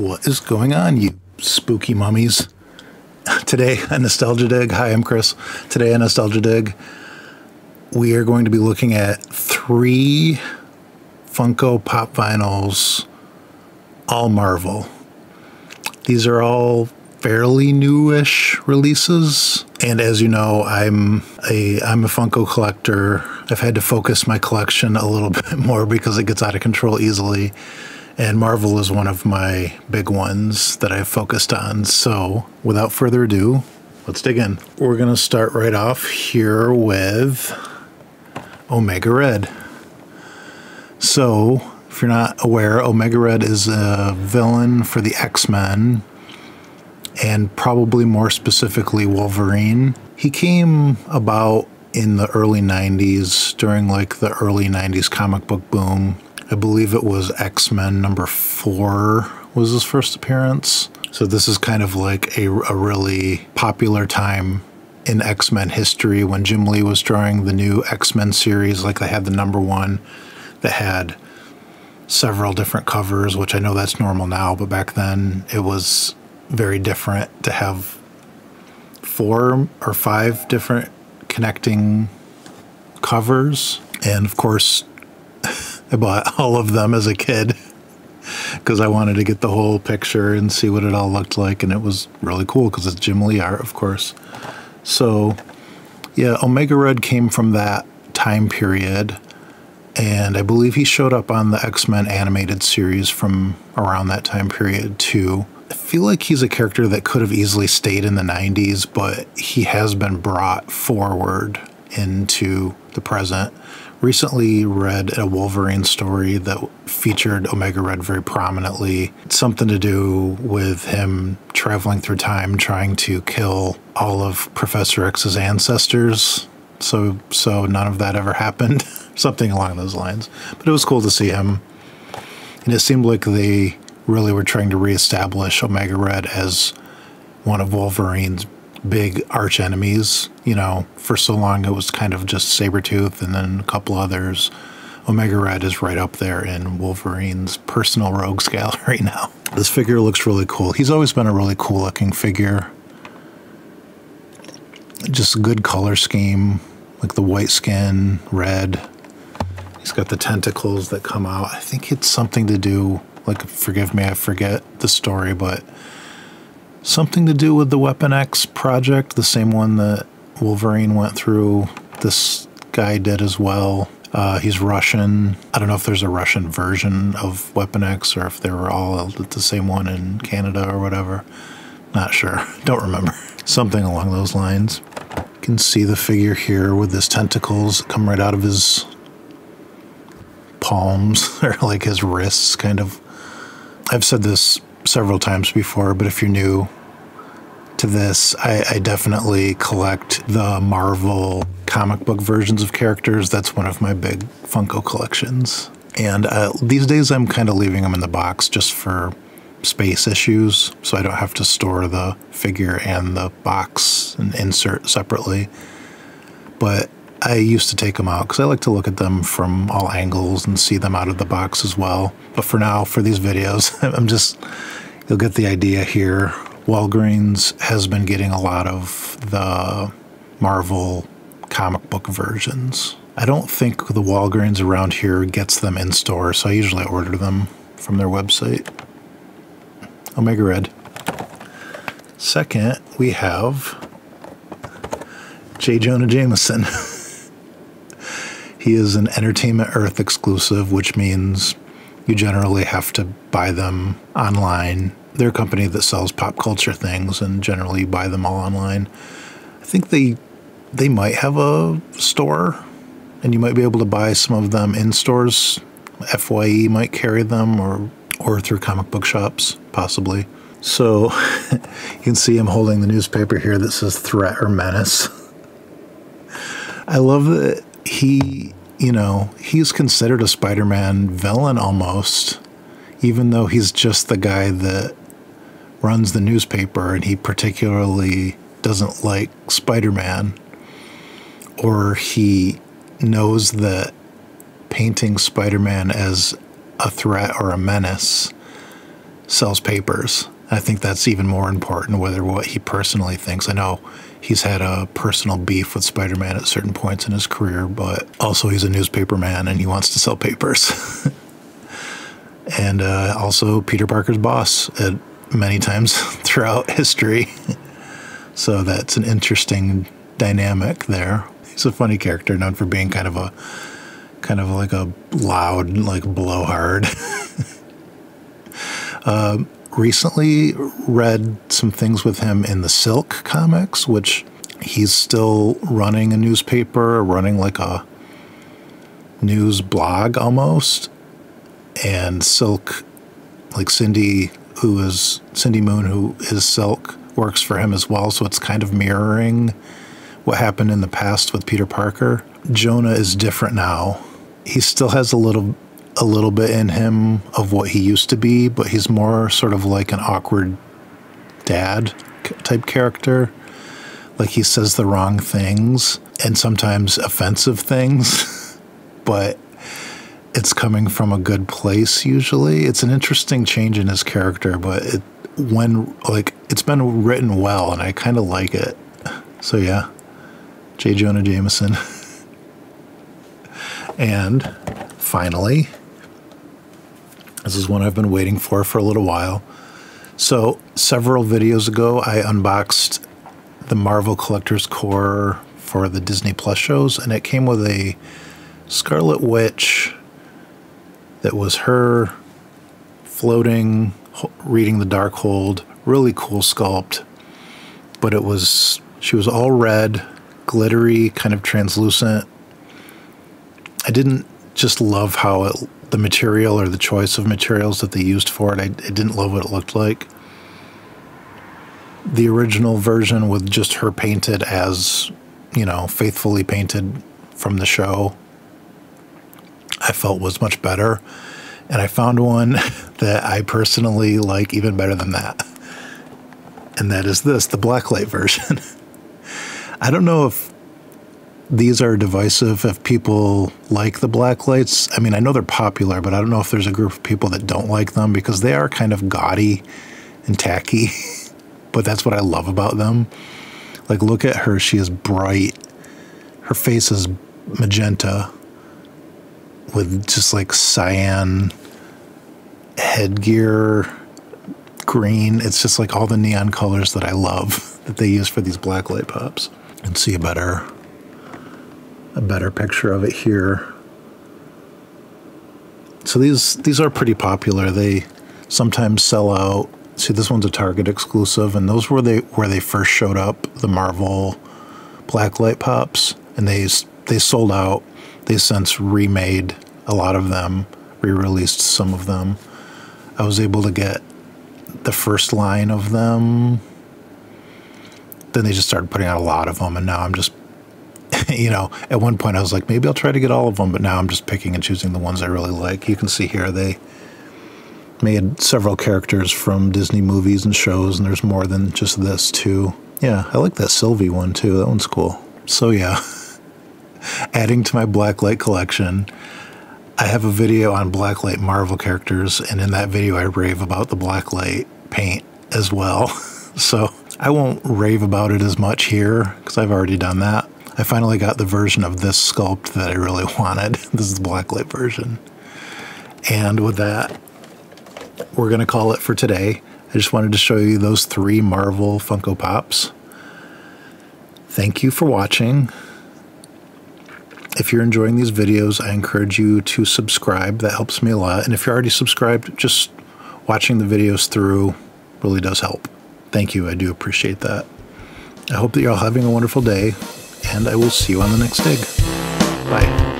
What is going on, you spooky mummies? Today on Nostalgia Dig, hi, I'm Chris. Today on Nostalgia Dig, we are going to be looking at 3 Funko Pop Vinyls, all Marvel. These are all fairly newish releases, and as you know, I'm a Funko collector. I've had to focus my collection a little bit more because it gets out of control easily. And Marvel is one of my big ones that I've focused on. So without further ado, let's dig in. We're going to start right off here with Omega Red. So if you're not aware, Omega Red is a villain for the X-Men, and probably more specifically Wolverine. He came about in the early 90s, during like the early 90s comic book boom. I believe it was X-Men number 4 was his first appearance. So this is kind of like a really popular time in X-Men history when Jim Lee was drawing the new X-Men series. Like, they had the number 1 that had several different covers, which I know that's normal now, but back then it was very different to have 4 or 5 different connecting covers. And of course, I bought all of them as a kid because I wanted to get the whole picture and see what it all looked like, and it was really cool because it's Jim Lee art, of course. So yeah, Omega Red came from that time period, and I believe he showed up on the X-Men animated series from around that time period too. I feel like he's a character that could have easily stayed in the 90s, but he has been brought forward into the present. Recently read a Wolverine story that featured Omega Red very prominently. It's something to do with him traveling through time, trying to kill all of Professor X's ancestors. So none of that ever happened. Something along those lines. But it was cool to see him. And it seemed like they really were trying to reestablish Omega Red as one of Wolverine's big arch enemies. You know, for so long it was kind of just Sabretooth and then a couple others. Omega Red is right up there in Wolverine's personal rogues gallery now. This figure looks really cool. He's always been a really cool looking figure. Just a good color scheme, like the white skin, red. He's got the tentacles that come out. I think it's something to do, like, forgive me, I forget the story, but something to do with the Weapon X project, the same one that Wolverine went through. This guy did as well. He's Russian. I don't know if there's a Russian version of Weapon X or if they were all the same one in Canada or whatever. Not sure. Don't remember. Something along those lines. You can see the figure here with his tentacles that come right out of his palms, or like his wrists, kind of. I've said this several times before, but if you're new to this, I definitely collect the Marvel comic book versions of characters. That's one of my big Funko collections. And these days I'm kind of leaving them in the box just for space issues, so I don't have to store the figure and the box and insert separately. But I used to take them out because I like to look at them from all angles and see them out of the box as well. But for now, for these videos, you'll get the idea here. Walgreens has been getting a lot of the Marvel comic book versions. I don't think the Walgreens around here gets them in store, so I usually order them from their website. Omega Red. Second, we have Jonah Jameson. He is an Entertainment Earth exclusive, which means you generally have to buy them online. They're a company that sells pop culture things, and generally you buy them all online. I think they might have a store, and you might be able to buy some of them in stores. FYE might carry them, or through comic book shops, possibly. So you can see him holding the newspaper here that says Threat or Menace. I love that he's considered a Spider-Man villain almost, even though he's just the guy that runs the newspaper, and he particularly doesn't like Spider-Man, or he knows that painting Spider-Man as a threat or a menace sells papers. I think that's even more important, whether what he personally thinks. I know he's had a personal beef with Spider-Man at certain points in his career, but also he's a newspaper man and he wants to sell papers. And also Peter Parker's boss at many times throughout history. So that's an interesting dynamic there. He's a funny character, known for being kind of like a loud, like blowhard. Recently read some things with him in the Silk comics, which he's still running a newspaper, running like a news blog almost. And Silk, like Cindy Moon, who is Silk, works for him as well. So it's kind of mirroring what happened in the past with Peter Parker. Jonah is different now. He still has a little bit in him of what he used to be, but he's more sort of like an awkward dad type character. Like he says the wrong things and sometimes offensive things, but it's coming from a good place usually. It's an interesting change in his character, but it's been written well and I kind of like it. So yeah, J. Jonah Jameson. And finally, this is one I've been waiting for a little while. So several videos ago, I unboxed the Marvel Collector's Core for the Disney Plus shows, and it came with a Scarlet Witch that was her floating, reading the Darkhold. Really cool sculpt, but she was all red, glittery, kind of translucent. I didn't just love how the material or the choice of materials that they used for it. I didn't love what it looked like. The original version with just her painted as, faithfully painted from the show, I felt was much better. And I found one that I personally like even better than that. And that is the Blacklight version. I don't know if these are divisive, if people like the Blacklights. I mean, I know they're popular, but I don't know if there's a group of people that don't like them because they are kind of gaudy and tacky. But that's what I love about them. Like, look at her. She is bright. Her face is magenta with just like cyan headgear, green. It's just like all the neon colors that I love that they use for these Blacklight pops. And see a better picture of it here. So these are pretty popular. They sometimes sell out. See, this one's a Target exclusive, and those were where they first showed up, the Marvel Blacklight pops, and they sold out. They since remade a lot of them, re-released some of them. I was able to get the first line of them. Then they just started putting out a lot of them, and now I'm just, at one point I was like, maybe I'll try to get all of them, but now I'm just picking and choosing the ones I really like. You can see here they made several characters from Disney movies and shows, and there's more than just this too. Yeah, I like that Sylvie one too. That one's cool. So yeah, adding to my Blacklight collection, I have a video on Blacklight Marvel characters, and in that video I rave about the Blacklight paint as well. So I won't rave about it as much here because I've already done that. I finally got the version of this sculpt that I really wanted. This is the Blacklight version. And with that, we're going to call it for today. I just wanted to show you those 3 Marvel Funko Pops. Thank you for watching. If you're enjoying these videos, I encourage you to subscribe. That helps me a lot. And if you're already subscribed, just watching the videos through really does help. Thank you. I do appreciate that. I hope that you're all having a wonderful day, and I will see you on the next dig. Bye.